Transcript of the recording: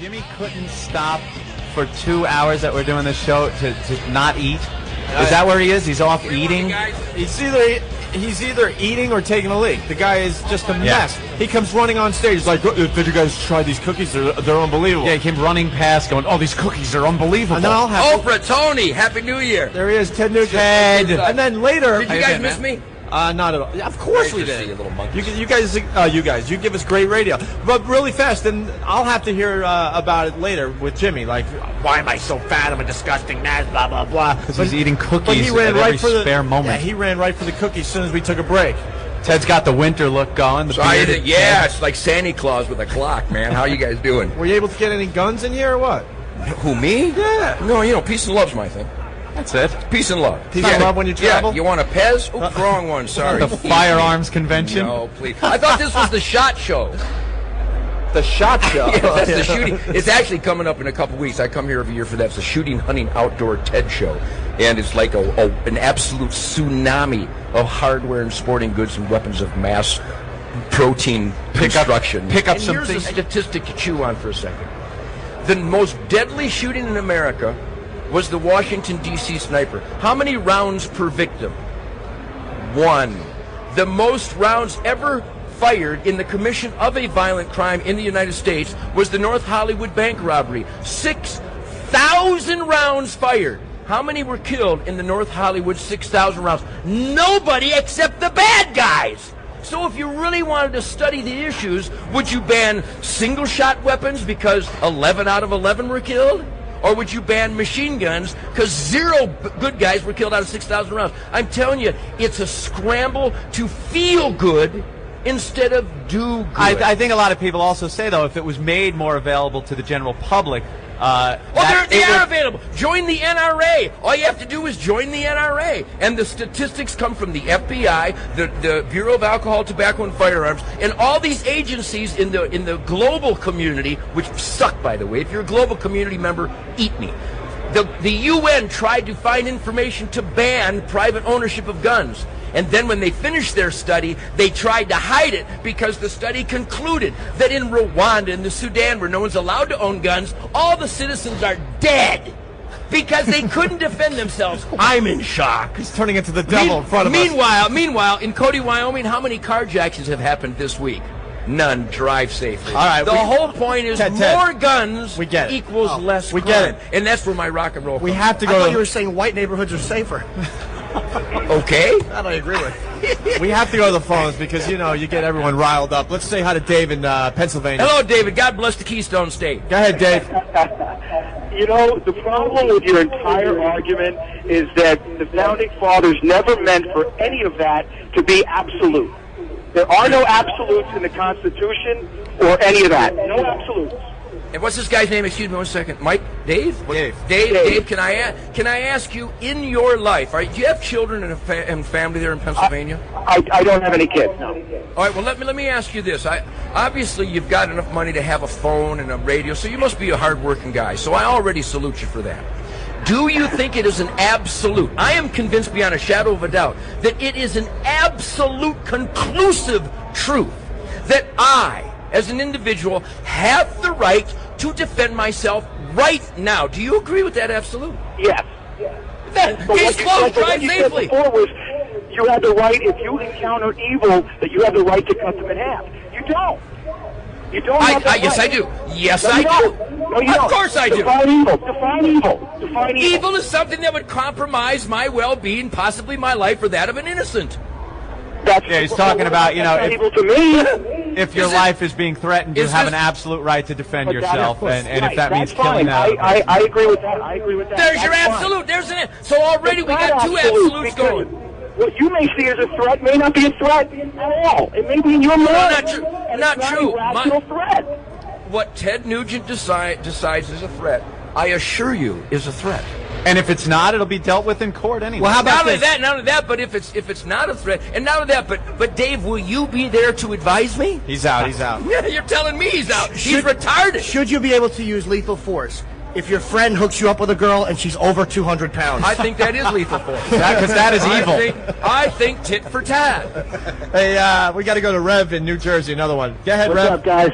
Jimmy couldn't stop for 2 hours that we're doing this show to not eat. Is that where he is? He's off eating? He's either eating or taking a leak. The guy is just a mess. He comes running on stage. He's like, did you guys try these cookies? They're unbelievable. Yeah, he came running past going, oh, these cookies are unbelievable. And then I'll have Oprah, Tony, Happy New Year. There he is, Ted Nugent. Ted. And then later... Did you guys miss me? Not at all. Yeah, of course we Nice to did. see you, little monkeys. You guys, you give us great radio. But really fast, and I'll have to hear about it later with Jimmy. Like, why am I so fat? I'm a disgusting man, blah, blah, blah. Because he's eating cookies but he ran at every right for spare moment. Yeah, he ran right for the cookies as soon as we took a break. Ted's got the winter look going. It's like Santa Claus with a clock, man. How you guys doing? Were you able to get any guns in here or what? Who, me? Yeah. No, peace and love's my thing. That's it. Peace and love. Peace and love when you travel? Yeah, you want a Pez? Oops, wrong one, sorry. The firearms convention? No, please. I thought this was the SHOT Show. The SHOT Show? Yeah, that's the shooting. It's actually coming up in a couple weeks. I come here every year for that. It's the Shooting, Hunting, Outdoor TED Show. And it's like an absolute tsunami of hardware and sporting goods and weapons of mass protein construction. Pick up and some here's things. a statistic to chew on for a second. The most deadly shooting in America was the Washington, D.C. sniper. How many rounds per victim? 1. The most rounds ever fired in the commission of a violent crime in the United States was the North Hollywood bank robbery. 6,000 rounds fired. How many were killed in the North Hollywood 6,000 rounds? Nobody except the bad guys. So if you really wanted to study the issues, would you ban single-shot weapons because 11 out of 11 were killed? Or would you ban machine guns because 0 good guys were killed out of 6,000 rounds? I'm telling you, it's a scramble to feel good instead of do good. I think a lot of people also say, though, if it was made more available to the general public... they are available. Join the NRA. All you have to do is join the NRA. And the statistics come from the FBI, the Bureau of Alcohol, Tobacco, and Firearms, and all these agencies in the global community, which suck, by the way. If you're a global community member, eat me. The UN tried to find information to ban private ownership of guns. And then when they finished their study, they tried to hide it because the study concluded that in Rwanda and the Sudan, where no one's allowed to own guns, all the citizens are dead because they couldn't defend themselves. I'm in shock. He's turning into the devil in front of us. Meanwhile, in Cody, Wyoming, how many carjackings have happened this week? None. Drive safely. All right. The whole point is more guns equals less crime. We get it. And that's where my rock and roll comes. We have to go. I thought you were saying white neighborhoods are safer. Okay. That I agree with. We have to go to the phones because, you get everyone riled up. Let's say hi to Dave in Pennsylvania. Hello, David. God bless the Keystone State. Go ahead, Dave. The problem with your entire argument is that the Founding Fathers never meant for any of that to be absolute. There are no absolutes in the Constitution or any of that. No absolutes. And what's this guy's name? Excuse me 1 second. Mike? Dave? Dave, can I ask you, in your life, do you have children and family there in Pennsylvania? I don't have any kids, no. All right, well, let me ask you this. Obviously, you've got enough money to have a phone and a radio, so you must be a hard-working guy. So I already salute you for that. Do you think it is an absolute? I am convinced beyond a shadow of a doubt that it is an absolute, conclusive truth that I, as an individual, have the right to defend myself right now. Do you agree with that absolute? Yes. Case closed, drive safely. What you said before was you have the right, if you encounter evil, that you have the right to cut them in half. You don't. You don't have that yes, right. I do. Yes, No, I you do. don't. No, you Of don't. course I do. Define evil. Define evil. Define evil. Evil is something that would compromise my well-being, possibly my life, or that of an innocent. He's talking about, evil to me. if your life is being threatened, you have an absolute right to defend yourself, and if that means killing them. I agree with that. I agree with that. There's your absolute. There's an. So already we got 2 absolutes going. What you may see as a threat may not be a threat at all. It may be in your mind. No, not true. Not true. A rational threat. What Ted Nugent decides is a threat, I assure you, is a threat. And if it's not, it'll be dealt with in court anyway. Well, how about not only that, but if it's not a threat, and not only that, but Dave, will you be there to advise me? He's out. Yeah, you're telling me he's out. He's retarded. Should you be able to use lethal force if your friend hooks you up with a girl and she's over 200 pounds? I think that is lethal force. Because that is evil. I think tit for tat. Hey, we got to go to Rev in New Jersey, another one. Go ahead, What's Rev. up, guys?